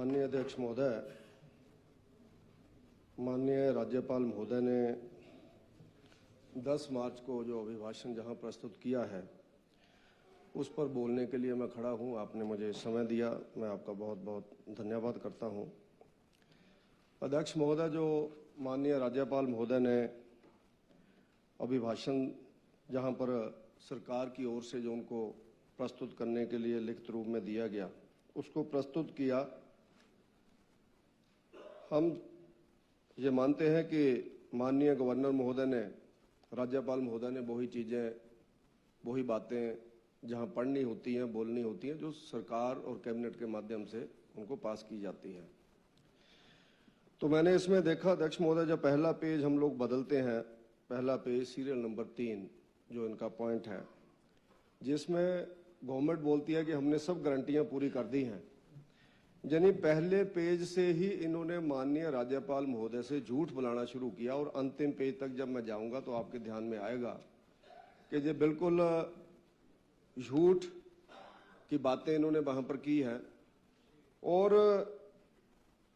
माननीय अध्यक्ष महोदय, माननीय राज्यपाल महोदय ने 10 मार्च को जो अभिभाषण जहां प्रस्तुत किया है उस पर बोलने के लिए मैं खड़ा हूं। आपने मुझे समय दिया, मैं आपका बहुत बहुत धन्यवाद करता हूं। अध्यक्ष महोदय, जो माननीय राज्यपाल महोदय ने अभिभाषण जहां पर सरकार की ओर से जो उनको प्रस्तुत करने के लिए लिखित रूप में दिया गया उसको प्रस्तुत किया। हम ये मानते हैं कि माननीय गवर्नर महोदय ने, राज्यपाल महोदय ने वही चीज़ें, वही बातें जहां पढ़नी होती हैं, बोलनी होती हैं, जो सरकार और कैबिनेट के माध्यम से उनको पास की जाती हैं। तो मैंने इसमें देखा अध्यक्ष महोदय, जब पहला पेज हम लोग बदलते हैं, पहला पेज सीरियल नंबर 3 जो इनका पॉइंट है, जिसमें गवर्नमेंट बोलती है कि हमने सब गारंटियां पूरी कर दी हैं, यानी पहले पेज से ही इन्होंने माननीय राज्यपाल महोदय से झूठ बुलाना शुरू किया। और अंतिम पेज तक जब मैं जाऊंगा तो आपके ध्यान में आएगा कि ये बिल्कुल झूठ की बातें इन्होंने वहां पर की है। और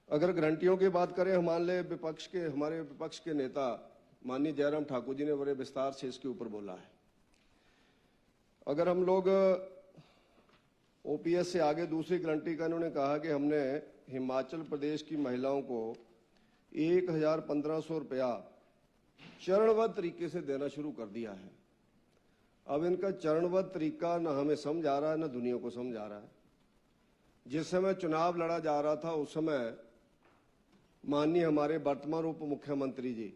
अगर गारंटियों की बात करें, हमारे विपक्ष के नेता माननीय जयराम ठाकुर जी ने बड़े विस्तार से इसके ऊपर बोला है। अगर हम लोग ओपीएस से आगे दूसरी गारंटी का इन्होंने कहा कि हमने हिमाचल प्रदेश की महिलाओं को 1,1500 रुपया चरणबद्ध तरीके से देना शुरू कर दिया है। अब इनका चरणबद्ध तरीका न हमें समझ आ रहा है, न दुनिया को समझ आ रहा है। जिस समय चुनाव लड़ा जा रहा था उस समय माननीय हमारे वर्तमान उप मुख्यमंत्री जी,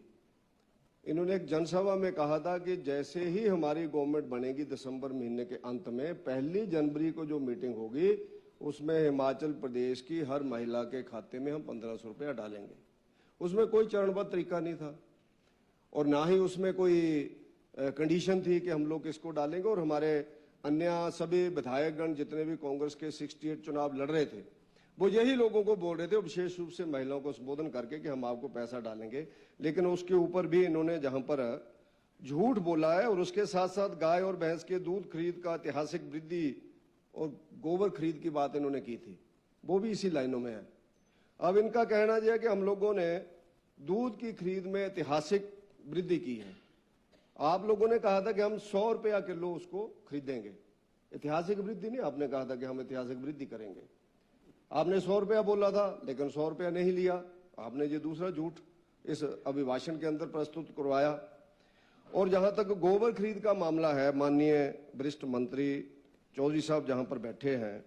इन्होंने एक जनसभा में कहा था कि जैसे ही हमारी गवर्नमेंट बनेगी दिसंबर महीने के अंत में, 1 जनवरी को जो मीटिंग होगी उसमें हिमाचल प्रदेश की हर महिला के खाते में हम 1500 रुपया डालेंगे। उसमें कोई चरणबद्ध तरीका नहीं था और ना ही उसमें कोई कंडीशन थी कि हम लोग इसको डालेंगे। और हमारे अन्य सभी विधायकगण जितने भी कांग्रेस के 68 चुनाव लड़ रहे थे, वो यही लोगों को बोल रहे थे, विशेष रूप से महिलाओं को संबोधन करके, कि हम आपको पैसा डालेंगे। लेकिन उसके ऊपर भी इन्होंने जहां पर झूठ बोला है और उसके साथ साथ गाय और भैंस के दूध खरीद का ऐतिहासिक वृद्धि और गोबर खरीद की बात इन्होंने की थी, वो भी इसी लाइनों में है। अब इनका कहना यह है कि हम लोगों ने दूध की खरीद में ऐतिहासिक वृद्धि की है। आप लोगों ने कहा था कि हम 100 रुपया किलो उसको खरीदेंगे। ऐतिहासिक वृद्धि नहीं, आपने कहा था कि हम ऐतिहासिक वृद्धि करेंगे। आपने 100 रुपया बोला था, लेकिन 100 रुपया नहीं लिया। आपने ये दूसरा झूठ इस अभिभाषण के अंदर प्रस्तुत करवाया। और जहां तक गोबर खरीद का मामला है, माननीय वरिष्ठ मंत्री चौधरी साहब जहां पर बैठे हैं,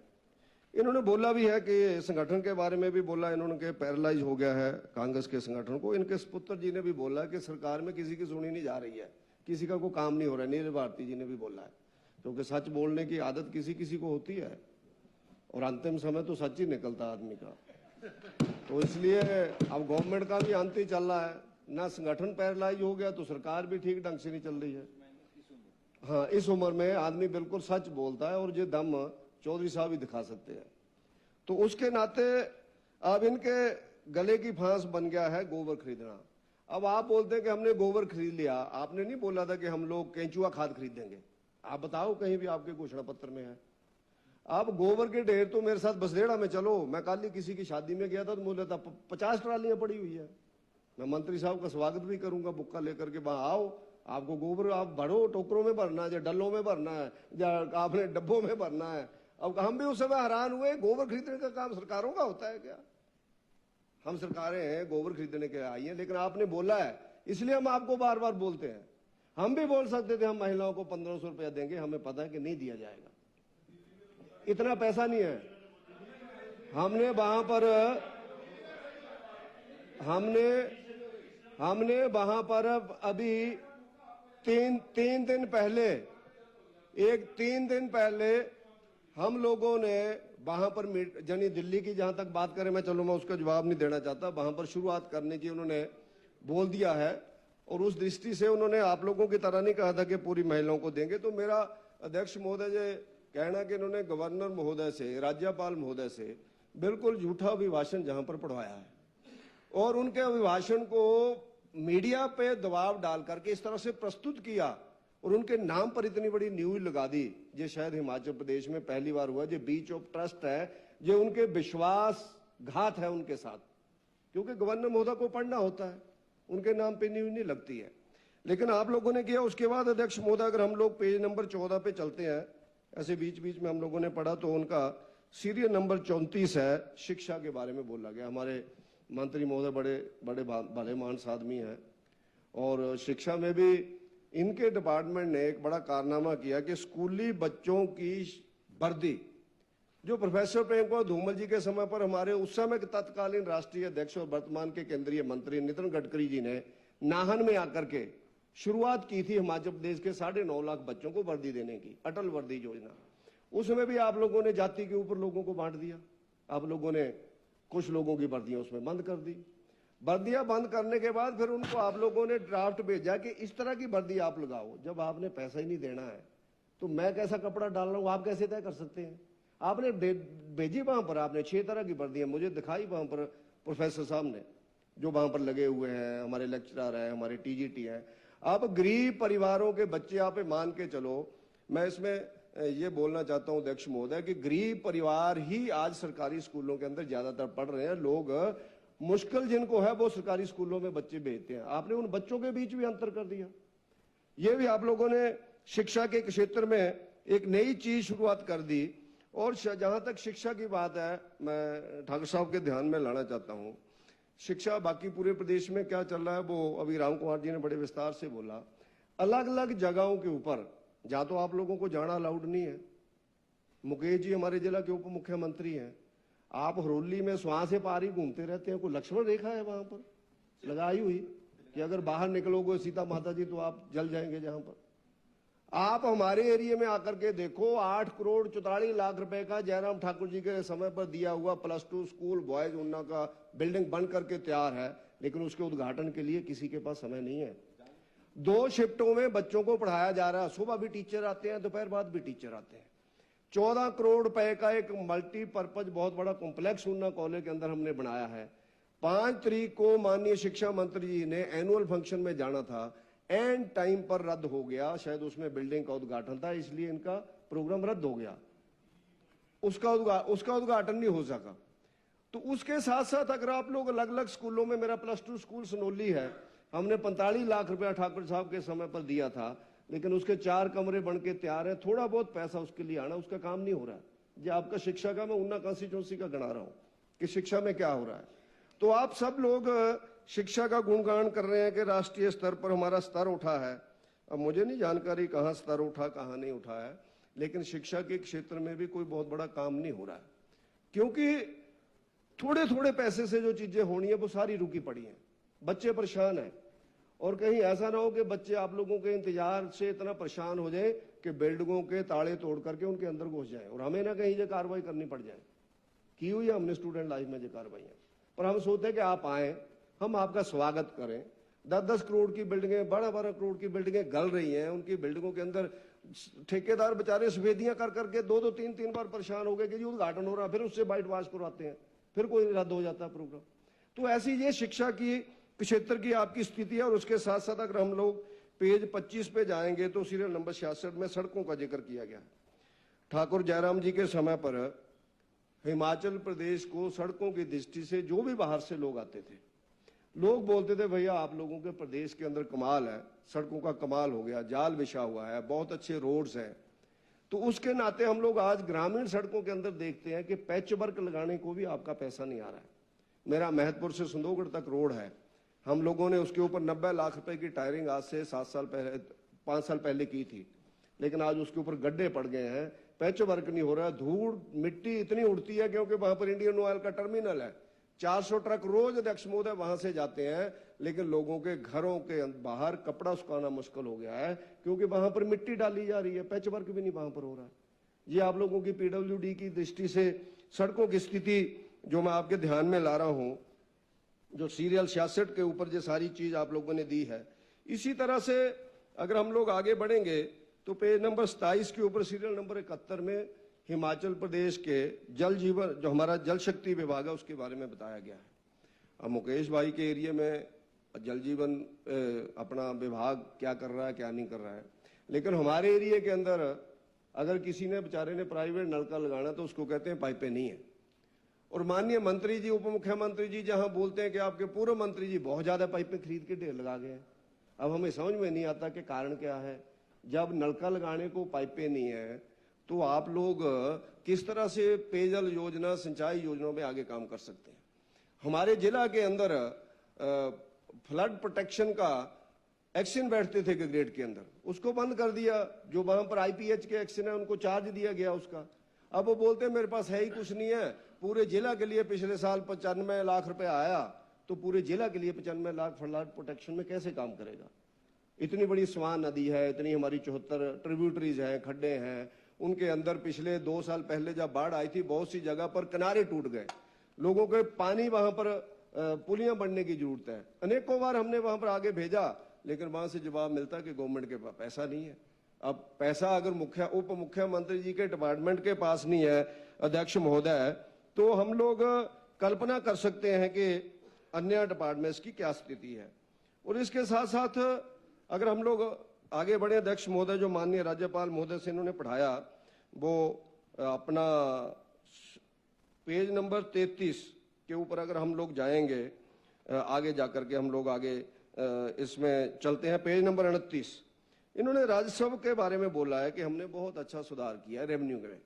इन्होंने बोला भी है कि संगठन के बारे में भी बोला इन्होंने कि पैरालाइज हो गया है कांग्रेस के संगठन को। इनके सुपुत्र जी ने भी बोला कि सरकार में किसी की सुनी नहीं जा रही है, किसी का कोई काम नहीं हो रहा है। नीरज भारती जी ने भी बोला है, क्योंकि सच बोलने की आदत किसी किसी को होती है और अंतिम समय तो सच ही निकलता आदमी का। तो इसलिए अब गवर्नमेंट का भी अंत ही चल रहा है, ना संगठन पैरालाइज हो गया तो सरकार भी ठीक ढंग से नहीं चल रही है। हाँ, इस उम्र में आदमी बिल्कुल सच बोलता है और ये दम चौधरी साहब ही दिखा सकते हैं। तो उसके नाते अब इनके गले की फांस बन गया है गोबर खरीदना। अब आप बोलते हैं कि हमने गोबर खरीद लिया, आपने नहीं बोला था कि हम लोग केंचुआ खाद खरीदेंगे। आप बताओ कहीं भी आपके घोषणा पत्र में है। अब गोबर के ढेर तो मेरे साथ बसदेड़ा में चलो, मैं कल ही किसी की शादी में गया था तो बोला था 50 ट्रालियां पड़ी हुई है। मैं मंत्री साहब का स्वागत भी करूंगा, बुक्का लेकर के वहां आओ, आपको गोबर आप भरो, टोकरों में भरना है या डल्लों में भरना है या आपने डब्बों में भरना है। अब हम भी उस समय हैरान हुए, गोबर खरीदने का काम सरकारों का होता है क्या? हम सरकारें हैं, गोबर खरीदने के आई हैं, लेकिन आपने बोला है इसलिए हम आपको बार बार बोलते हैं। हम भी बोल सकते थे हम महिलाओं को 1500 रुपया देंगे, हमें पता है कि नहीं दिया जाएगा, इतना पैसा नहीं है। हमने वहां पर अभी तीन दिन पहले हम लोगों ने वहां पर यानी दिल्ली की जहां तक बात करें, मैं उसका जवाब नहीं देना चाहता, वहां पर शुरुआत करने की उन्होंने बोल दिया है। और उस दृष्टि से उन्होंने आप लोगों की तरह नहीं कहा था कि पूरी महिलाओं को देंगे। तो मेरा अध्यक्ष महोदय जी कहना कि इन्होंने गवर्नर महोदय से, राज्यपाल महोदय से बिल्कुल झूठा अभिभाषण जहां पर पढ़वाया है और उनके अभिभाषण को मीडिया पे दबाव डाल करके इस तरह से प्रस्तुत किया और उनके नाम पर इतनी बड़ी न्यूज लगा दी। ये शायद हिमाचल प्रदेश में पहली बार हुआ। जो बीच ऑफ ट्रस्ट है, जो उनके विश्वास घात है उनके साथ, क्योंकि गवर्नर महोदय को पढ़ना होता है, उनके नाम पे न्यूज नहीं लगती है। लेकिन आप लोगों ने किया। उसके बाद अध्यक्ष महोदय, अगर हम लोग पेज नंबर 14 पे चलते हैं, ऐसे बीच बीच में हम लोगों ने पढ़ा, तो उनका सीरियल नंबर 34 है, शिक्षा के बारे में बोला गया। हमारे मंत्री महोदय बड़े बड़े भले मानस आदमी हैं, और शिक्षा में भी इनके डिपार्टमेंट ने एक बड़ा कारनामा किया कि स्कूली बच्चों की वर्दी, जो प्रोफेसर प्रेम कुमार धूमल जी के समय पर हमारे उस समय के तत्कालीन राष्ट्रीय अध्यक्ष और वर्तमान के केंद्रीय मंत्री नितिन गडकरी जी ने नाहन में आकर के शुरुआत की थी हिमाचल प्रदेश के 9.5 लाख बच्चों को वर्दी देने की, अटल वर्दी योजना। उसमें भी आप लोगों ने जाति के ऊपर लोगों को बांट दिया। आप लोगों ने कुछ लोगों की वर्दियां उसमें बंद कर दी। वर्दियां बंद करने के बाद फिर उनको आप लोगों ने ड्राफ्ट भेजा कि इस तरह की वर्दी आप लगाओ। जब आपने पैसा ही नहीं देना है तो मैं कैसा कपड़ा डाल रहा हूं आप कैसे तय कर सकते हैं? आपने भेजी वहां पर, आपने 6 तरह की वर्दियां मुझे दिखाई वहां पर प्रोफेसर साहब ने, जो वहां पर लगे हुए हैं, हमारे लेक्चरर हैं, हमारे टीजीटी हैं। आप गरीब परिवारों के बच्चे आप मान के चलो। मैं इसमें ये बोलना चाहता हूं अध्यक्ष महोदय कि गरीब परिवार ही आज सरकारी स्कूलों के अंदर ज्यादातर पढ़ रहे हैं। लोग मुश्किल जिनको है वो सरकारी स्कूलों में बच्चे भेजते हैं। आपने उन बच्चों के बीच भी अंतर कर दिया। ये भी आप लोगों ने शिक्षा के क्षेत्र में एक नई चीज शुरुआत कर दी। और जहां तक शिक्षा की बात है, मैं ठाकुर साहब के ध्यान में लाना चाहता हूं, शिक्षा बाकी पूरे प्रदेश में क्या चल रहा है वो अभी राम कुमार जी ने बड़े विस्तार से बोला। अलग अलग जगहों के ऊपर जहां तो आप लोगों को जाना अलाउड नहीं है। मुकेश जी हमारे जिला के उप मुख्यमंत्री हैं, आप हरोली में स्वां से पार ही घूमते रहते हैं। कोई लक्ष्मण रेखा है वहां पर लगाई हुई कि अगर बाहर निकलोगे सीता माता जी तो आप जल जाएंगे? जहां पर आप हमारे एरिया में आकर के देखो, 8 करोड़ 44 लाख रुपए का जयराम ठाकुर जी के समय पर दिया हुआ +2 स्कूल बॉयज उन्ना का बिल्डिंग बन करके तैयार है, लेकिन उसके उद्घाटन के लिए किसी के पास समय नहीं है। 2 शिफ्टों में बच्चों को पढ़ाया जा रहा है। सुबह भी टीचर आते हैं, दोपहर बाद भी टीचर आते हैं। 14 करोड़ रुपए का एक मल्टीपर्पज बहुत बड़ा कॉम्प्लेक्स उन्ना कॉलेज के अंदर हमने बनाया है। 5 तारीख को माननीय शिक्षा मंत्री जी ने एनुअल फंक्शन में जाना था, एंड टाइम पर रद्द हो गया। शायद उसमें बिल्डिंग का उद्घाटन था, इसलिए इनका प्रोग्राम रद्द हो गया, उसका उद्घाटन नहीं हो सका। तो उसके साथ साथ अगर आप लोग अलग अलग स्कूलों में, मेरा +2 स्कूल सनोली है, हमने 45 लाख रुपया ठाकुर साहब के समय पर दिया था, लेकिन उसके 4 कमरे बन के तैयार है। थोड़ा बहुत पैसा उसके लिए आना, उसका काम नहीं हो रहा है। ये आपका शिक्षा का, मैं उन्ना कॉन्स्टिट्यूंसी का गणा रहा हूं कि शिक्षा में क्या हो रहा है। तो आप सब लोग शिक्षा का गुणगान कर रहे हैं कि राष्ट्रीय स्तर पर हमारा स्तर उठा है। अब मुझे नहीं जानकारी कहां स्तर उठा कहां नहीं उठा है, लेकिन शिक्षा के क्षेत्र में भी कोई बहुत बड़ा काम नहीं हो रहा है, क्योंकि थोड़े थोड़े पैसे से जो चीजें होनी है वो सारी रुकी पड़ी हैं। बच्चे परेशान हैं, और कहीं ऐसा ना हो कि बच्चे आप लोगों के इंतजार से इतना परेशान हो जाए कि बिल्डिंगों के ताले तोड़ करके उनके अंदर घुस जाए और हमें ना कहीं ये कार्रवाई करनी पड़ जाए। की हुई है हमने स्टूडेंट लाइफ में ये कार्रवाई, पर हम सोचते हैं कि आप आए, हम आपका स्वागत करें। 10-10 करोड़ की बिल्डिंगें, 12-12 करोड़ की बिल्डिंगें गल रही हैं। उनकी बिल्डिंगों के अंदर ठेकेदार बेचारे सफेदियां कर करके 2-2, 3-3 बार परेशान हो गए कि जी उद्घाटन हो रहा है, फिर उससे वाइट वॉश करवाते हैं, फिर कोई रद्द हो जाता है प्रोग्राम। तो ऐसी ये शिक्षा की क्षेत्र की आपकी स्थिति है। और उसके साथ साथ अगर हम लोग पेज 25 पे जाएंगे तो सीरियल नंबर 66 में सड़कों का जिक्र किया गया है। ठाकुर जयराम जी के समय पर हिमाचल प्रदेश को सड़कों की दृष्टि से जो भी बाहर से लोग आते थे, लोग बोलते थे भैया आप लोगों के प्रदेश के अंदर कमाल है, सड़कों का कमाल हो गया, जाल बिछा हुआ है, बहुत अच्छे रोड्स हैं। तो उसके नाते हम लोग आज ग्रामीण सड़कों के अंदर देखते हैं कि पैच वर्क लगाने को भी आपका पैसा नहीं आ रहा है। मेरा महतपुर से संदोगढ़ तक रोड है, हम लोगों ने उसके ऊपर 90 लाख रुपए की टायरिंग आज से 5 साल पहले की थी, लेकिन आज उसके ऊपर गड्ढे पड़ गए हैं, पैच वर्क नहीं हो रहा है। धूल मिट्टी इतनी उड़ती है क्योंकि वहां पर इंडियन ऑयल का टर्मिनल है। 400 ट्रक रोज अध्यक्ष महोदय वहां से जाते हैं, लेकिन लोगों के घरों के बाहर कपड़ा सुखाना मुश्किल हो गया है क्योंकि वहां पर मिट्टी डाली जा रही है, पैच वर्क भी नहीं वहां पर हो रहा है। ये आप लोगों की पीडब्ल्यूडी की दृष्टि से सड़कों की स्थिति जो मैं आपके ध्यान में ला रहा हूं, जो सीरियल 66 के ऊपर जो सारी चीज आप लोगों ने दी है। इसी तरह से अगर हम लोग आगे बढ़ेंगे तो पेज नंबर 27 के ऊपर सीरियल नंबर 71 में हिमाचल प्रदेश के जल जीवन, जो हमारा जल शक्ति विभाग है, उसके बारे में बताया गया है। अब मुकेश भाई के एरिया में जल जीवन अपना विभाग क्या कर रहा है क्या नहीं कर रहा है, लेकिन हमारे एरिया के अंदर अगर किसी ने बेचारे ने प्राइवेट नलका लगाना तो उसको कहते हैं पाइपें नहीं है। और माननीय मंत्री जी, उप मुख्यमंत्री जी जहां बोलते हैं कि आपके पूर्व मंत्री जी बहुत ज्यादा पाइपें खरीद के ढेर लगा गए हैं। अब हमें समझ में नहीं आता कि कारण क्या है। जब नलका लगाने को पाइपें नहीं है तो आप लोग किस तरह से पेयजल योजना, सिंचाई योजनाओं में आगे काम कर सकते हैं। हमारे जिला के अंदर फ्लड प्रोटेक्शन का एक्शन बैठते थे ग्रेड के अंदर, उसको बंद कर दिया। जो वहां पर आईपीएच के एक्शन है उनको चार्ज दिया गया उसका। अब वो बोलते हैं मेरे पास है ही कुछ नहीं है। पूरे जिला के लिए पिछले साल 95 लाख रुपए आया, तो पूरे जिला के लिए 95 लाख फ्लड प्रोटेक्शन में कैसे काम करेगा। इतनी बड़ी स्वान नदी है, इतनी हमारी 74 ट्रिब्यूटरीज हैं, खड्डे हैं, उनके अंदर पिछले 2 साल पहले जब बाढ़ आई थी बहुत सी जगह पर किनारे टूट गए। लोगों के पानी वहां पर पुलियां बनने की जरूरत है। अनेकों बार हमने वहां पर आगे भेजा, लेकिन वहां से जवाब मिलता कि गवर्नमेंट के पास पैसा नहीं है। अब पैसा अगर उप मुख्यमंत्री जी के डिपार्टमेंट के पास नहीं है, अध्यक्ष महोदय, तो हम लोग कल्पना कर सकते हैं कि अन्य डिपार्टमेंट्स की क्या स्थिति है। और इसके साथ साथ अगर हम लोग आगे बढ़े, अध्यक्ष महोदय, जो माननीय राज्यपाल महोदय से इन्होंने पढ़ाया, वो अपना पेज नंबर 33 के ऊपर अगर हम लोग जाएंगे, आगे जाकर के हम लोग आगे इसमें चलते हैं। पेज नंबर 29, इन्होंने राजस्व के बारे में बोला है कि हमने बहुत अच्छा सुधार किया है रेवेन्यू में।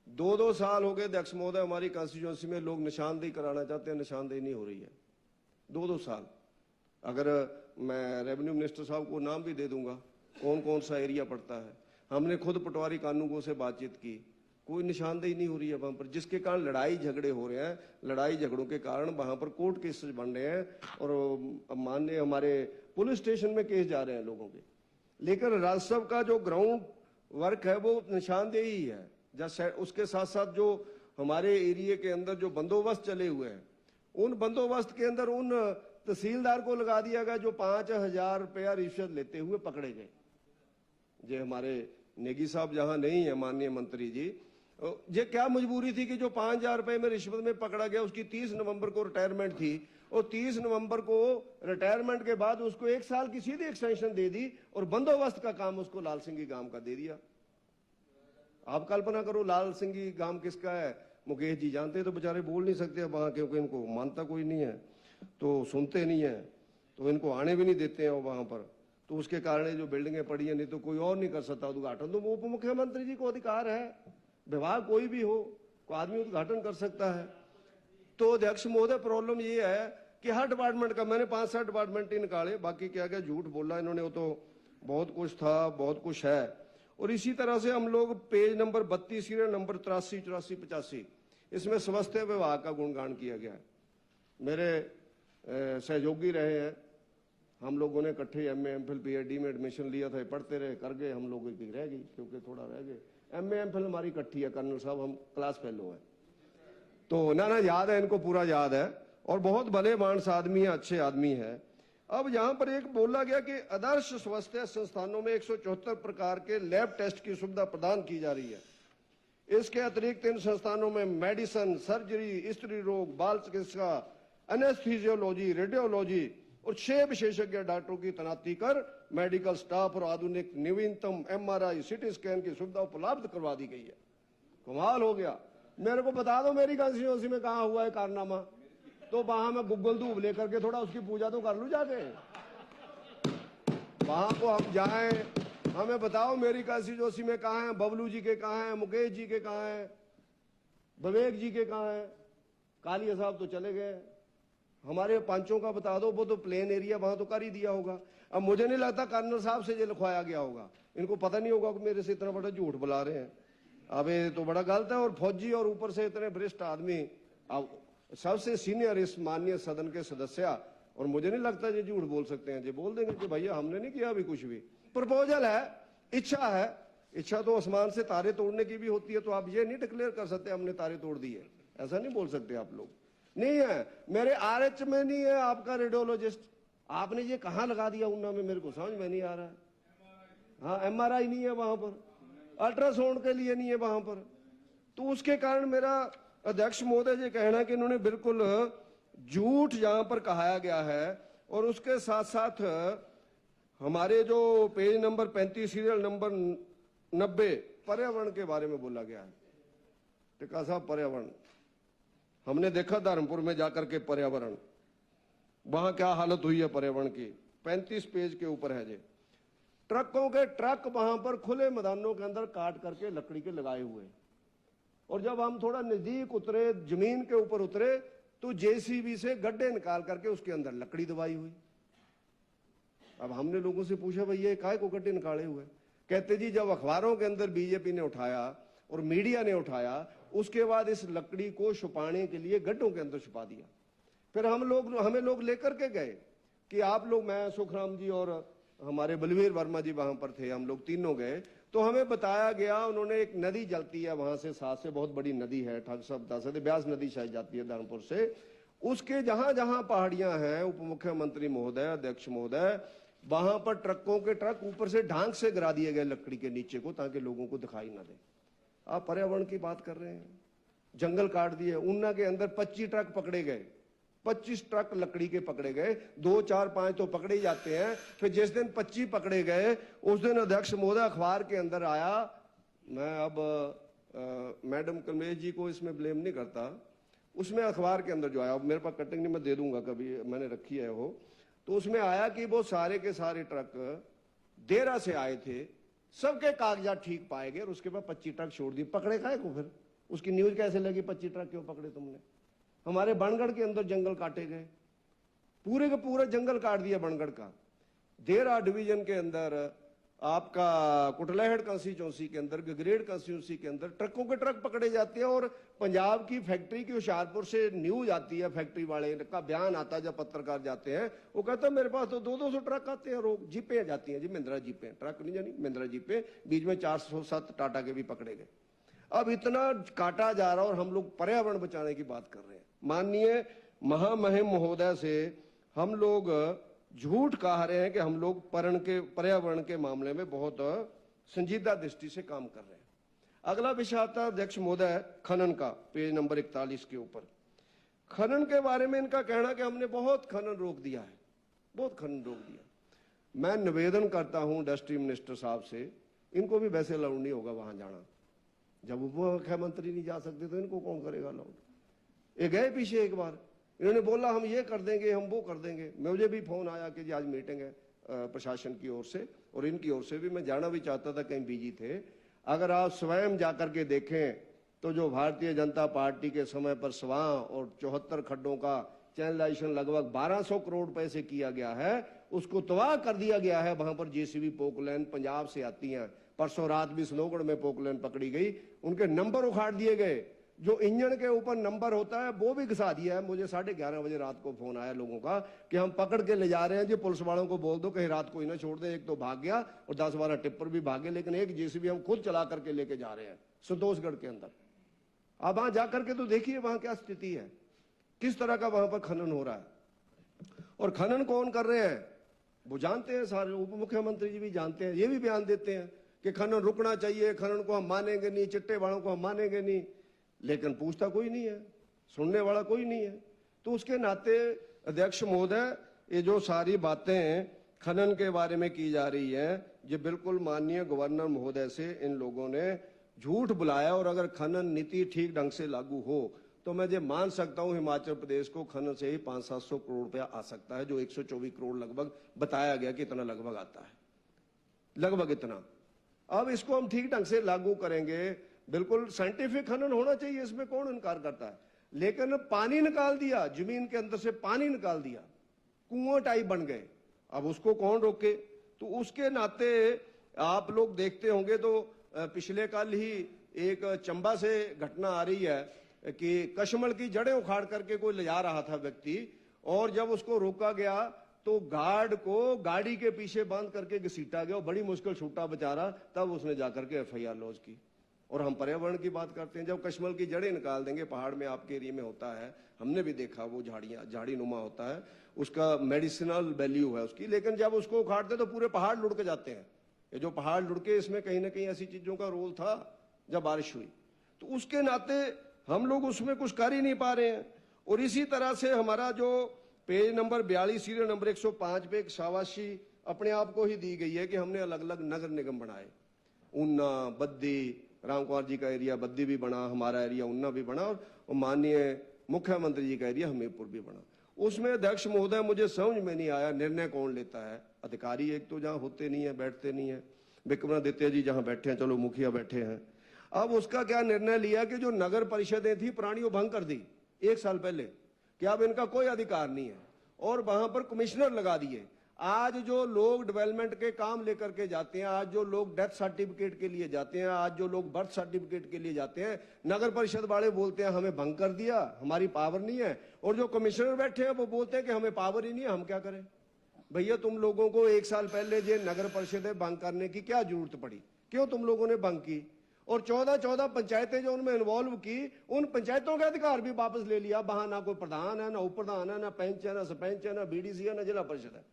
2-2 साल हो गए अध्यक्ष महोदय, हमारी कॉन्स्टिट्यूंसी में लोग निशानदेही कराना चाहते हैं, निशानदेही नहीं हो रही है 2-2 साल। अगर मैं रेवेन्यू मिनिस्टर साहब को नाम भी दे दूंगा कौन कौन सा एरिया पड़ता है। हमने खुद पटवारी कानूनगो से बातचीत की, कोई निशानदेही नहीं हो रही है वहां पर, जिसके कारण लड़ाई झगड़े हो रहे हैं। लड़ाई झगड़ों के कारण वहां पर कोर्ट केसेस बन रहे हैं और माननीय हमारे पुलिस स्टेशन में केस जा रहे हैं लोगों के। लेकिन राजस्व का जो ग्राउंड वर्क है वो निशानदेही है। उसके साथ साथ जो हमारे एरिया के अंदर जो बंदोबस्त चले हुए हैं, उन बंदोबस्त के अंदर उन तहसीलदार को लगा दिया गया जो 5000 रुपया रिश्वत लेते हुए पकड़े गए। ये हमारे नेगी साहब जहां नहीं है, माननीय मंत्री जी, ये क्या मजबूरी थी कि जो 5000 रुपए में रिश्वत में पकड़ा गया, उसकी 30 नवंबर को रिटायरमेंट थी और 30 नवंबर को रिटायरमेंट के बाद उसको 1 साल की सीधी एक्सटेंशन दे दी और बंदोबस्त का काम उसको लाल सिंह गांव का दे दिया। आप कल्पना करो लाल सिंह गांव किसका है। मुकेश जी जानते तो बेचारे बोल नहीं सकते वहां, क्योंकि इनको मानता कोई नहीं है, तो सुनते नहीं है, तो इनको आने भी नहीं देते हैं वहां पर। तो उसके कारण जो बिल्डिंगें पड़ी है, नहीं तो कोई और नहीं कर सकता उद्घाटन, तो उप मुख्यमंत्री जी को अधिकार है, विभाग कोई भी हो, कोई आदमी उद्घाटन कर सकता है। तो अध्यक्ष महोदय, प्रॉब्लम ये है कि हर डिपार्टमेंट का मैंने 5-7 डिपार्टमेंट ही निकाले, बाकी क्या क्या झूठ बोला इन्होंने, वो तो बहुत कुछ था, बहुत कुछ है। और इसी तरह से हम लोग पेज नंबर 32 सीरियल नंबर 83, 84, 85, इसमें स्वास्थ्य विभाग का गुणगान किया गया है। मेरे सहयोगी रहे हैं, हम लोगों ने इकट्ठे एमए एमफिल पीएचडी में एडमिशन लिया था, पढ़ते रहे, कर गए, हम लोगों की रह गई क्योंकि थोड़ा रह गए। एमए एमफिल हमारी इकट्ठी है, कर्नल साहब हम क्लास फेलो है, तो ना याद है इनको, पूरा याद है, और बहुत भले मानस आदमी है, अच्छे आदमी है। अब यहां पर एक बोला गया कि आदर्श स्वास्थ्य संस्थानों में 174 प्रकार के लैब टेस्ट की सुविधा प्रदान की जा रही है। इसके अतिरिक्त इन संस्थानों में मेडिसिन, सर्जरी, स्त्री रोग, बाल चिकित्सा, एनेस्थीजियोलॉजी, रेडियोलॉजी और 6 विशेषज्ञ डॉक्टरों की तैनाती कर मेडिकल स्टाफ और आधुनिक नवीनतम एमआरआई, सीटी स्कैन की सुविधा उपलब्ध करवा दी गई है। कमाल हो गया। मेरे को बता दो मेरी कॉन्स्टिट्यूंसी में कहां हुआ है कारनामा, तो वहां मैं गुग्गल धूप लेकर के थोड़ा उसकी पूजा तो कर लूं जाके। वहां को हम जाएं, हमें बताओ मेरी कॉन्स्टिट्यूंसी में कहां है, बबलू जी के कहां है, मुकेश जी के कहां है, विवेक जी के कहां है। कालिया साहब तो चले गए, हमारे पांचों का बता दो, वो तो प्लेन एरिया वहां तो कर ही दिया होगा। अब मुझे नहीं लगता कर्नल साहब से ये लिखवाया गया होगा, इनको पता नहीं होगा कि मेरे से इतना बड़ा झूठ बुला रहे हैं। अब ये तो बड़ा गलत है। और फौजी और ऊपर से इतने वरिष्ठ आदमी, अब सबसे सीनियर इस माननीय सदन के सदस्य, और मुझे नहीं लगता ये झूठ बोल सकते हैं। ये बोल देंगे कि भैया हमने नहीं किया अभी कुछ भी। प्रपोजल है, इच्छा है, इच्छा तो आसमान से तारे तोड़ने की भी होती है, तो आप ये नहीं डिक्लेयर कर सकते हमने तारे तोड़ दिए, ऐसा नहीं बोल सकते आप लोग। नहीं है, मेरे आरएच में नहीं है आपका रेडियोलॉजिस्ट, आपने ये कहां लगा दिया उन्ना में, मेरे को समझ में नहीं आ रहा है। हाँ, एमआरआई नहीं है वहां पर, अल्ट्रासाउंड के लिए नहीं है वहां पर। तो उसके कारण मेरा अध्यक्ष महोदय जी कहना कि इन्होंने बिल्कुल झूठ यहां पर कहाया गया है। और उसके साथ साथ हमारे जो पेज नंबर 35 सीरियल नंबर 90 पर्यावरण के बारे में बोला गया है। टिक्का साहब, पर्यावरण हमने देखा धर्मपुर में जाकर के पर्यावरण, वहां क्या हालत हुई है पर्यावरण की, 35 पेज के ऊपर है जी। ट्रकों के ट्रक वहां पर खुले मैदानों के अंदर काट करके लकड़ी के लगाए हुए, और जब हम थोड़ा नजदीक उतरे, जमीन के ऊपर उतरे, तो जेसीबी से गड्ढे निकाल करके उसके अंदर लकड़ी दबाई हुई। अब हमने लोगों से पूछा, भाई ये काहे को गड्ढे निकाले हुए? कहते जी जब अखबारों के अंदर बीजेपी ने उठाया और मीडिया ने उठाया, उसके बाद इस लकड़ी को छुपाने के लिए गड्ढों के अंदर छुपा दिया। फिर हमें लोग लेकर के गए कि आप लोग, मैं सुखराम जी और हमारे बलवीर वर्मा जी वहां पर थे, हम लोग तीनों गए, तो हमें बताया गया, उन्होंने एक नदी जलती है वहां से, साथ से बहुत बड़ी नदी है, ठाकुर साहब बता सकते, ब्यास नदी शायद जाती है धर्मपुर से, उसके जहां जहां पहाड़ियां हैं, उप मुख्यमंत्री महोदय, अध्यक्ष महोदय, वहां पर ट्रकों के ट्रक ऊपर से ढांक से गिरा दिए गए लकड़ी के नीचे को, ताकि लोगों को दिखाई ना दे। आप पर्यावरण की बात कर रहे हैं, जंगल काट दिए। ऊना के अंदर 25 ट्रक पकड़े गए, 25 ट्रक लकड़ी के पकड़े गए, 2, 4, 5 तो पकड़े ही जाते हैं। फिर जिस दिन 25 पकड़े गए, उस दिन अध्यक्ष महोदय अखबार के अंदर आया, मैं अब मैडम कमलेश जी को इसमें ब्लेम नहीं करता, उसमें अखबार के अंदर जो आया, मेरे पास कटिंग नहीं, मैं दे दूंगा कभी, मैंने रखी है वो, तो उसमें आया कि वो सारे के सारे ट्रक देरा से आए थे, सबके कागजात ठीक पाए गए, और उसके बाद 25 ट्रक छोड़ दिए। पकड़े काहे को? फिर उसकी न्यूज कैसे लगी 25 ट्रक क्यों पकड़े तुमने? हमारे बनगढ़ के अंदर जंगल काटे गए, पूरे का पूरा जंगल काट दिया बनगढ़ का। देरा डिवीजन के अंदर, आपका कुटलैहड़ कंस्टिट्यूंसी के अंदर, गगरेड कंस्टिट्यूंसी के अंदर ट्रकों के ट्रक पकड़े जाते हैं। और पंजाब की फैक्ट्री की होशियारपुर से न्यूज आती है, फैक्ट्री वाले का बयान आता है, जब पत्रकार जाते हैं, वो कहते हैं मेरे पास तो 200 ट्रक आते हैं रोज, जीपें जाती हैं जी, महिंद्रा जीपें, ट्रक नहीं जानी, महिंद्रा जीपें, बीच में 407 टाटा के भी पकड़े गए। अब इतना काटा जा रहा, और हम लोग पर्यावरण बचाने की बात कर रहे हैं। माननीय महामहिम महोदय से हम लोग झूठ कह रहे हैं कि हम लोग पर्यावरण के मामले में बहुत संजीदा दृष्टि से काम कर रहे हैं। अगला विषय आता है अध्यक्ष महोदय खनन का, पेज नंबर 41 के ऊपर। खनन के बारे में इनका कहना कि हमने बहुत खनन रोक दिया है, बहुत खनन रोक दिया। मैं निवेदन करता हूं इंडस्ट्री मिनिस्टर साहब से, इनको भी वैसे अलाउड नहीं होगा वहां जाना। जब उप मुख्यमंत्री नहीं जा सकते तो इनको कौन करेगा अलाउड? ये गए पीछे एक बार, इन्होंने बोला हम ये कर देंगे, हम वो कर देंगे। मुझे भी फोन आया कि जी आज मीटिंग है प्रशासन की ओर से, और इनकी ओर से भी। मैं जाना भी चाहता था, कहीं बिजी थे। अगर आप स्वयं जाकर के देखें तो जो भारतीय जनता पार्टी के समय पर स्वां और 74 खड्डों का चैनलाइजेशन लगभग 1200 करोड़ रुपए से किया गया है, उसको तबाह कर दिया गया है। वहां पर जेसीबी पोकलैंड पंजाब से आती हैं, परसों रात भी स्नोगढ़ में पोकलैंड पकड़ी गई, उनके नंबर उखाड़ दिए गए। जो इंजन के ऊपर नंबर होता है वो भी घिसा दिया है। मुझे 11:30 बजे रात को फोन आया लोगों का कि हम पकड़ के ले जा रहे हैं जी, पुलिस वालों को बोल दो कहीं रात को ही ना छोड़ दे। एक तो भाग गया और 10-12 टिप्पर भी भागे, लेकिन एक जेसीबी हम खुद चला करके लेके जा रहे हैं संतोषगढ़ के अंदर। आप वहां जाकर के तो देखिए वहां क्या स्थिति है, किस तरह का वहां पर खनन हो रहा है। और खनन कौन कर रहे हैं वो जानते हैं सारे, उप मुख्यमंत्री जी भी जानते हैं, ये भी बयान देते हैं कि खनन रुकना चाहिए, खनन को हम मानेंगे नहीं, चिट्टे वालों को हम मानेंगे नहीं। लेकिन पूछता कोई नहीं है, सुनने वाला कोई नहीं है। तो उसके नाते अध्यक्ष महोदय, ये जो सारी बातें खनन के बारे में की जा रही है, ये बिल्कुल माननीय गवर्नर महोदय से इन लोगों ने झूठ बुलाया। और अगर खनन नीति ठीक ढंग से लागू हो तो मैं ये मान सकता हूं हिमाचल प्रदेश को खनन से ही 500-700 करोड़ रुपया आ सकता है, जो 124 करोड़ लगभग बताया गया कि इतना लगभग आता है, लगभग इतना। अब इसको हम ठीक ढंग से लागू करेंगे, बिल्कुल साइंटिफिक खनन होना चाहिए, इसमें कौन इनकार करता है। लेकिन पानी निकाल दिया, जमीन के अंदर से पानी निकाल दिया, कुआं टाइप बन गए, अब उसको कौन रोके। तो उसके नाते आप लोग देखते होंगे तो पिछले कल ही एक चंबा से घटना आ रही है कि कशमल की जड़ें उखाड़ करके कोई ले जा रहा था व्यक्ति, और जब उसको रोका गया तो गार्ड को गाड़ी के पीछे बांध करके घसीटा गया, बड़ी मुश्किल छूटा बेचारा, तब उसने जाकर के FIR लॉन्च की। और हम पर्यावरण की बात करते हैं, जब कशमल की जड़ें निकाल देंगे, पहाड़ में आपके एरिया में होता है, हमने भी देखा, वो झाड़ी नुमा होता है, उसका मेडिसिनल वैल्यू है उसकी, लेकिन जब उसको उखाड़ते तो पूरे पहाड़ लुढ़क जाते हैं। ये जो पहाड़ लुढ़के, इसमें कहीं ना कहीं ऐसी चीजों का रोल था जब बारिश हुई। तो उसके नाते हम लोग उसमें कुछ कर ही नहीं पा रहे हैं। और इसी तरह से हमारा जो पेज नंबर 42 सीरियल नंबर 105 पे एक शाबाशी अपने आप को ही दी गई है कि हमने अलग अलग नगर निगम बनाए, ऊना, बद्दी, राम कुमार जी का एरिया बद्दी भी बना, हमारा एरिया ऊना भी बना। और माननीय मुख्यमंत्री जी कह दिया हमीरपुर भी बना। उसमें अध्यक्ष महोदय मुझे समझ में नहीं आया निर्णय कौन लेता है। अधिकारी एक तो जहां होते नहीं है, बैठते नहीं है, विक्रमादित्य जी जहां बैठे हैं, चलो मुखिया बैठे हैं। अब उसका क्या निर्णय लिया कि जो नगर परिषदें थी पुरानी वो भंग कर दी 1 साल पहले, कि अब इनका कोई अधिकार नहीं है, और वहां पर कमिश्नर लगा दिए। आज जो लोग डेवलपमेंट के काम लेकर के जाते हैं, आज जो लोग डेथ सर्टिफिकेट के लिए जाते हैं, आज जो लोग बर्थ सर्टिफिकेट के लिए जाते हैं, नगर परिषद वाले बोलते हैं हमें भंग कर दिया, हमारी पावर नहीं है, और जो कमिश्नर बैठे हैं वो बोलते हैं कि हमें पावर ही नहीं है, हम क्या करें। भैया तुम लोगों को 1 साल पहले जो नगर परिषदें भंग करने की क्या जरूरत पड़ी, क्यों तुम लोगों ने भंग की? और 14 पंचायतें जो उनमें इन्वॉल्व की, उन पंचायतों के अधिकार भी वापस ले लिया। वहां ना कोई प्रधान है, ना उप प्रधान है, ना पंच है, ना सरपंच है, ना बीडीसी है, ना जिला परिषद है।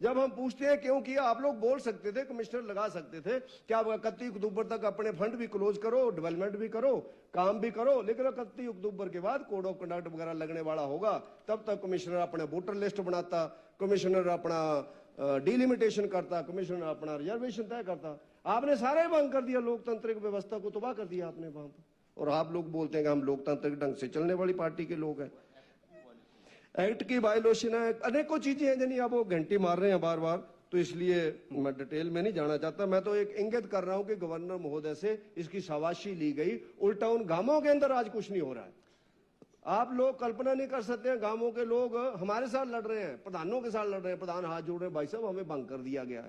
जब हम पूछते हैं क्यों किया, आप लोग बोल सकते थे, कमिश्नर लगा सकते थे कि आप 31 अक्टूबर तक अपने फंड भी क्लोज करो, डेवलपमेंट भी करो, काम भी करो, लेकिन 31 अक्टूबर के बाद कोड ऑफ कंडक्ट वगैरह लगने वाला होगा, तब तक कमिश्नर अपने वोटर लिस्ट बनाता, कमिश्नर अपना डिलिमिटेशन करता, कमिश्नर अपना रिजर्वेशन तय करता। आपने सारा ही भंग कर दिया, लोकतांत्रिक व्यवस्था को तबाह कर दिया आपने वहां पर। और आप लोग बोलते हैं कि हम लोकतांत्रिक ढंग से चलने वाली पार्टी के लोग हैं। एक्ट की वायलेशन है, अनेकों चीजें हैं, यानी आप वो घंटी मार रहे हैं बार बार, तो इसलिए मैं डिटेल में नहीं जाना चाहता। मैं तो एक इंगित कर रहा हूं कि गवर्नर महोदय से इसकी शाबाशी ली गई, उल्टा उन गांवों के अंदर आज कुछ नहीं हो रहा है। आप लोग कल्पना नहीं कर सकते हैं, गांवों के लोग हमारे साथ लड़ रहे हैं, प्रधानों के साथ लड़ रहे हैं, प्रधान हाथ जोड़ रहे हैं, भाई साहब हमें भंग कर दिया गया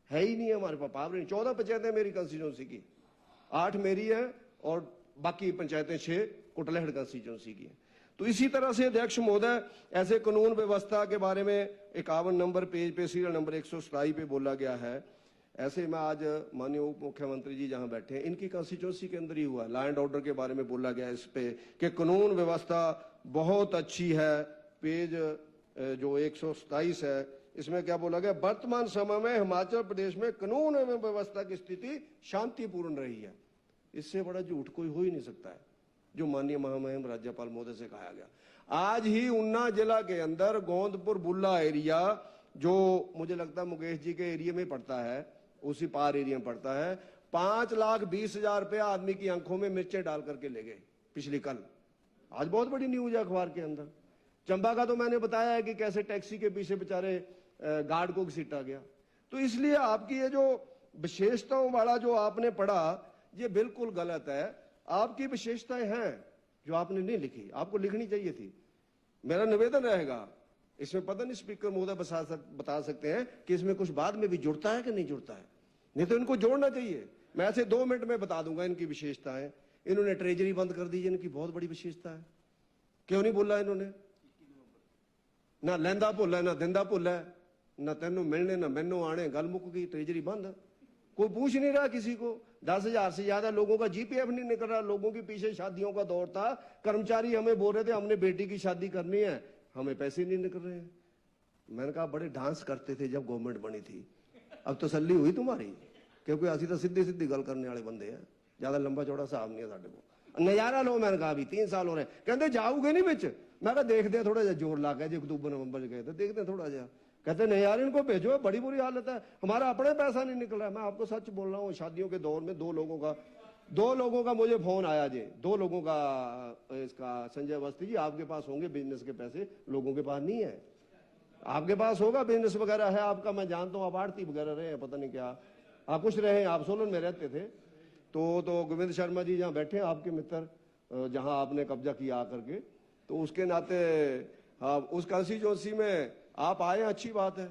है ही नहीं है हमारे पास पावर नहीं। 14 पंचायतें मेरी कंस्टिट्यूंसी की, 8 मेरी है और बाकी पंचायतें 6 कुटलहड़ कंस्टिट्यूंसी की है। तो इसी तरह से अध्यक्ष महोदय ऐसे कानून व्यवस्था के बारे में 51 नंबर पेज पे सीरियल नंबर 127 पे बोला गया है। ऐसे में आज माननीय उप मुख्यमंत्री जी जहां बैठे हैं, इनकी कॉन्स्टिट्यूंसी के अंदर ही हुआ, लॉ एंड ऑर्डर के बारे में बोला गया इस पे कि कानून व्यवस्था बहुत अच्छी है। पेज जो 127 है, इसमें क्या बोला गया, वर्तमान समय में हिमाचल प्रदेश में कानून एवं व्यवस्था की स्थिति शांतिपूर्ण रही है। इससे बड़ा झूठ कोई हो ही नहीं सकता है, जो माननीय महामहिम राज्यपाल महोदय से कहा गया। आज ही ऊना जिला के अंदर गोंदपुर बुल्ला एरिया, जो मुझे लगता है मुकेश जी के एरिया में पड़ता है, उसी पार एरिया में पड़ता है, 5,20,000 रुपया आदमी की आंखों में मिर्चें डाल करके ले गए पिछली कल। आज बहुत बड़ी न्यूज है अखबार के अंदर। चंबा का तो मैंने बताया है कि कैसे टैक्सी के पीछे बेचारे गार्ड को घसीटा गया। तो इसलिए आपकी ये जो विशेषताओं वाला जो आपने पढ़ा, ये बिल्कुल गलत है। आपकी विशेषताएं हैं जो आपने नहीं लिखी, आपको लिखनी चाहिए थी। मेरा निवेदन रहेगा, इसमें पता नहीं स्पीकर महोदय बता सकते हैं कि इसमें कुछ बाद में भी जुड़ता है कि नहीं जुड़ता है, नहीं तो इनको जोड़ना चाहिए। मैं ऐसे 2 मिनट में बता दूंगा इनकी विशेषताएं। इन्होंने ट्रेजरी बंद कर दी, इनकी बहुत बड़ी विशेषता है। क्यों नहीं बोला इन्होंने? ना लैंदा भुल है, ना दिंदा भुल है, ना तेनों मिलने ना मैनू आने, गल मुक गई, ट्रेजरी बंद। कोई पूछ नहीं रहा किसी को। 10,000 से ज्यादा लोगों का जीपीएफ नहीं निकल रहा। लोगों के पीछे शादियों का दौर था, कर्मचारी हमें बोल रहे थे हमने बेटी की शादी करनी है, हमें पैसे नहीं निकल रहे हैं। मैंने कहा बड़े डांस करते थे जब गवर्नमेंट बनी थी, अब तसल्ली हुई तुम्हारी? क्योंकि असि तो सीधी सीधी गल करने वाले बंदे हैं, ज्यादा लंबा चौड़ा हिसाब नहीं है साडे को। नजारा लो। मैंने कहा अभी 3 साल हो रहे, कहते जाओगे नहीं बिच। मैं कहा देखते हैं, थोड़ा जा जोर ला के, जो अक्टूबर नवंबर गए थे, देखते हैं थोड़ा जा। कहते नहीं यार इनको भेजो, बड़ी बुरी हालत है, हमारा अपने पैसा नहीं निकल रहा है। मैं आपको सच बोल रहा हूँ, शादियों के दौर में 2 लोगों का मुझे फोन आया जी, 2 लोगों का, इसका संजय अवस्थी जी आपके पास होंगे बिजनेस के पैसे, लोगों के पास नहीं है। आपके पास होगा, बिजनेस वगैरह है आपका, मैं जानता हूँ, आप आड़ती वगैरह रहे हैं, पता नहीं क्या आप कुछ रहे हैं, आप सोलन में रहते थे। तो गोविंद शर्मा जी जहाँ बैठे हैं आपके मित्र, जहाँ आपने कब्जा किया आकर के, तो उसके नाते हाँ उस कंस्टिट्यूंसी में आप आए, अच्छी बात है,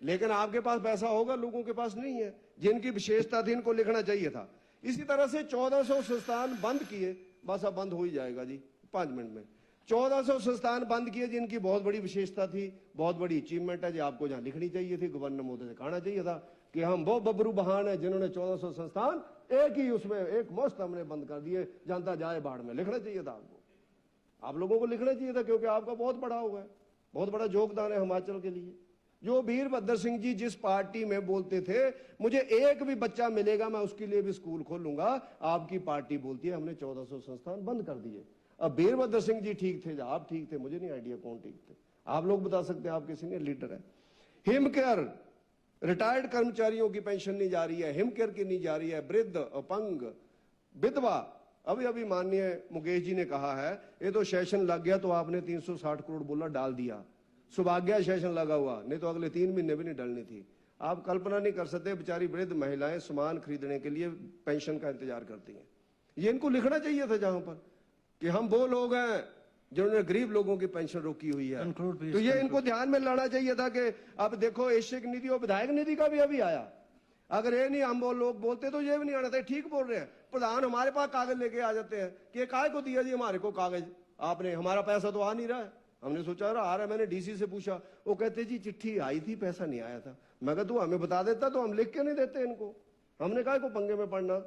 लेकिन आपके पास पैसा होगा, लोगों के पास नहीं है। जिनकी विशेषता थी इनको लिखना चाहिए था। इसी तरह से 1400 संस्थान बंद किए, बस अब बंद हो ही जाएगा जी 5 मिनट में। 1400 संस्थान बंद किए जिनकी बहुत बड़ी विशेषता थी, बहुत बड़ी अचीवमेंट है, जो आपको जहां लिखनी चाहिए थी, गवर्नर महोदय से कहना चाहिए था कि हम वो बबरू बहान है जिन्होंने 1400 संस्थान एक ही उसमें एक मुश्त हमने बंद कर दिए, जनता जाए बाढ़ में। लिखना चाहिए था आपको, आप लोगों को लिखना चाहिए था, क्योंकि आपका बहुत बड़ा हुआ है, बहुत बड़ा योगदान है हिमाचल के लिए। जो वीरभद्र सिंह जी जिस पार्टी में बोलते थे मुझे एक भी बच्चा मिलेगा मैं उसके लिए भी स्कूल खोलूंगा, आपकी पार्टी बोलती है हमने 1400 संस्थान बंद कर दिए। अब वीरभद्र सिंह जी ठीक थे, आप ठीक थे, मुझे नहीं आइडिया कौन ठीक थे, आप लोग बता सकते हैं, आपके सीनियर लीडर है। हिमकेयर, रिटायर्ड कर्मचारियों की पेंशन नहीं जा रही है, हिमकेयर की नहीं जा रही है, वृद्ध, अपंग, विधवा, अभी अभी माननीय मुकेश जी ने कहा है ये तो सेशन लग गया तो आपने 360 करोड़ बोला डाल दिया, सौभाग्य सेशन लगा हुआ, नहीं तो अगले 3 महीने भी नहीं डलनी थी। आप कल्पना नहीं कर सकते, बेचारी वृद्ध महिलाएं सामान खरीदने के लिए पेंशन का इंतजार करती हैं। ये इनको लिखना चाहिए था जहां पर कि हम वो लोग हैं जिन्होंने गरीब लोगों की पेंशन रोकी हुई है। तो ये इनको ध्यान में लाना चाहिए था कि अब देखो ऐच्छिक निधि और विधायक निधि का भी अभी आया, अगर ये नहीं हम वो लोग बोलते तो ये भी नहीं आना था। ठीक बोल रहे हैं प्रधान, हमारे पास कागज लेके आ जाते हैं कि ये काय को दिया जी हमारे को कागज, आपने हमारा पैसा तो आ नहीं रहा है। हमने सोचा रहा आ रहा है, मैंने डीसी से पूछा, वो कहते जी चिट्ठी आई थी पैसा नहीं आया था। मैं कहा तू हमें बता देता तो हम लिख के नहीं देते इनको, हमने कहा को पंगे में पड़ना।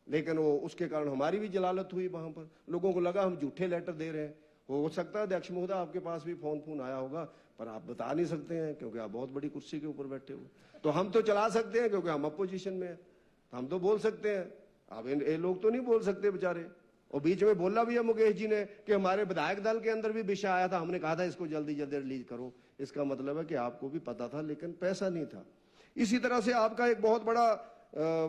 लेकिन वो उसके कारण हमारी भी जलालत हुई, वहां पर लोगों को लगा हम झूठे लेटर दे रहे हैं। हो सकता है अध्यक्ष महोदय आपके पास भी फोन आया होगा, पर आप बता नहीं सकते हैं क्योंकि आप बहुत बड़ी कुर्सी के ऊपर बैठे हुए। तो हम तो चला सकते हैं क्योंकि हम अपोजिशन में हैं, तो हम तो बोल सकते हैं। अब ये लोग तो नहीं बोल सकते बेचारे। और बीच में बोला भी है मुकेश जी ने कि हमारे विधायक दल के अंदर भी विषय आया था, हमने कहा था इसको जल्दी जल्दी रिलीज करो। इसका मतलब है कि आपको भी पता था लेकिन पैसा नहीं था। इसी तरह से आपका एक बहुत बड़ा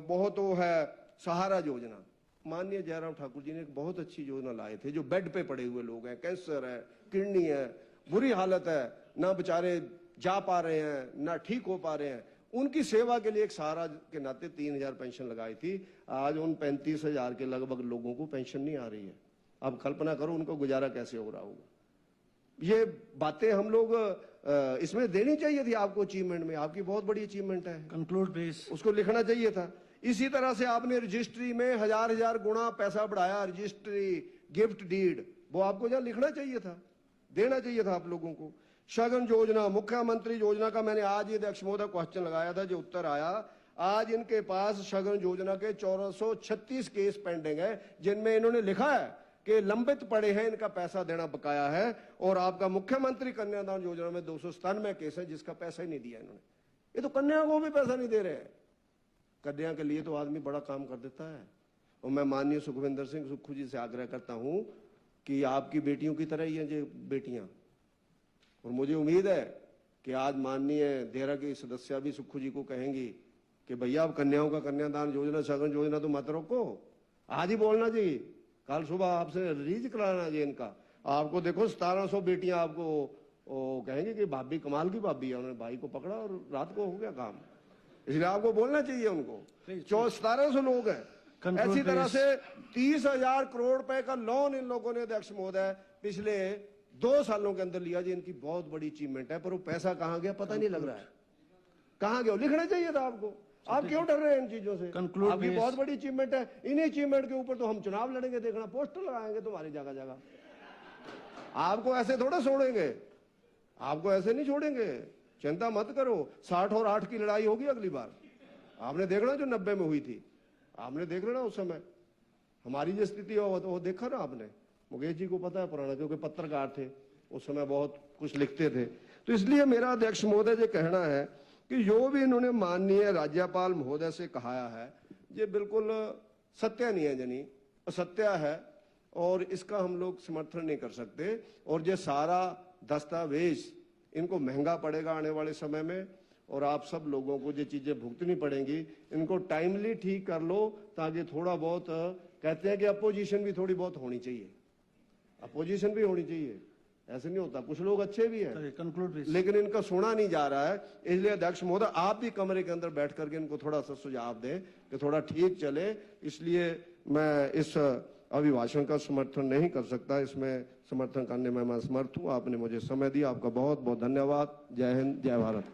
बहुत वो है सहारा योजना, माननीय जयराम ठाकुर जी ने एक बहुत अच्छी योजना लाए थे। जो बेड पे पड़े हुए लोग हैं, कैंसर है, किडनी है, बुरी हालत है, ना बेचारे जा पा रहे हैं ना ठीक हो पा रहे हैं, उनकी सेवा के लिए एक सहारा के नाते 3000 पेंशन लगाई थी। आज उन 35,000 के लगभग लोगों को पेंशन नहीं आ रही है। अब कल्पना करो उनको गुजारा कैसे हो रहा होगा। ये बातें हम लोग इसमें देनी चाहिए थी आपको, अचीवमेंट में आपकी बहुत बड़ी अचीवमेंट है। Conclude please. उसको लिखना चाहिए था। इसी तरह से आपने रजिस्ट्री में 1000 गुना पैसा बढ़ाया, रजिस्ट्री गिफ्ट डीड, वो आपको जहाँ लिखना चाहिए था, देना चाहिए था आप लोगों को। शगन योजना, मुख्यमंत्री योजना का मैंने आज ही अध्यक्ष महोदय क्वेश्चन लगाया था, जो उत्तर आया आज इनके पास शगन योजना के 1436 केस पेंडिंग है, जिनमें इन्होंने लिखा है कि लंबित पड़े हैं, इनका पैसा देना बकाया है। और आपका मुख्यमंत्री कन्यादान योजना में 297 केस है जिसका पैसा ही नहीं दिया इन्होंने। ये तो कन्या को भी पैसा नहीं दे रहे हैं। कन्या के लिए तो आदमी बड़ा काम कर देता है। और मैं माननीय सुखविंदर सिंह सुक्खू जी से आग्रह करता हूं कि आपकी बेटियों की तरह ही हैं ये बेटियां, और मुझे उम्मीद है कि आज माननीय देहरा की सदस्या भी सुक्खू जी को कहेंगी कि भैया आप कन्याओं का कन्यादान योजना, शगन योजना तो मत रोको, आज ही बोलना जी, कल सुबह आपसे रिलीज कराना जी इनका। आपको देखो 1700 बेटियां आपको कहेंगे कि भाभी कमाल की भाभी है, उन्होंने भाई को पकड़ा और रात को हो गया काम। इसलिए आपको बोलना चाहिए उनको। 1700 लोग हैं। ऐसी तरह से 30,000 करोड़ रुपए का लोन इन लोगों ने अध्यक्ष महोदय पिछले 2 सालों के अंदर लिया जी। इनकी बहुत बड़ी अचीवमेंट है, पर वो पैसा कहां गया पता नहीं लग रहा है, कहां गया। लिखना चाहिए था आपको। आप क्यों डर रहे हैं इन चीजों से? आपकी बहुत बड़ी अचीवमेंट है। इन्हीं अचीवमेंट के ऊपर तो हम चुनाव लड़ेंगे, देखना पोस्टर लगाएंगे तुम्हारी जगह जगह। आपको ऐसे थोड़ा छोड़ेंगे, आपको ऐसे नहीं छोड़ेंगे, चिंता मत करो। 60 और 8 की लड़ाई होगी अगली बार। आपने देखना जो 90 में हुई थी, आपने देख लेना उस समय हमारी जो स्थिति हो वो देखा ना आपने। मुकेश जी को पता है पुराना, क्योंकि पत्रकार थे उस समय, बहुत कुछ लिखते थे। तो इसलिए मेरा अध्यक्ष महोदय ये कहना है कि जो भी इन्होंने माननीय राज्यपाल महोदय से कहा है ये बिल्कुल सत्य नहीं है, जनी असत्य है, और इसका हम लोग समर्थन नहीं कर सकते। और ये सारा दस्तावेज इनको महंगा पड़ेगा आने वाले समय में, और आप सब लोगों को ये चीजें भुगतनी पड़ेंगी। इनको टाइमली ठीक कर लो ताकि थोड़ा बहुत, कहते हैं कि अपोजिशन भी थोड़ी बहुत होनी चाहिए, अपोजिशन भी होनी चाहिए, ऐसे नहीं होता। कुछ लोग अच्छे भी हैं लेकिन इनका सुना नहीं जा रहा है। इसलिए अध्यक्ष महोदय आप भी कमरे के अंदर बैठ करके इनको थोड़ा सा सुझाव दें कि थोड़ा ठीक चले। इसलिए मैं इस अभिभाषण का समर्थन नहीं कर सकता, इसमें समर्थन करने में मैं असमर्थ हूं। आपने मुझे समय दिया, आपका बहुत बहुत धन्यवाद। जय हिंद, जय भारत।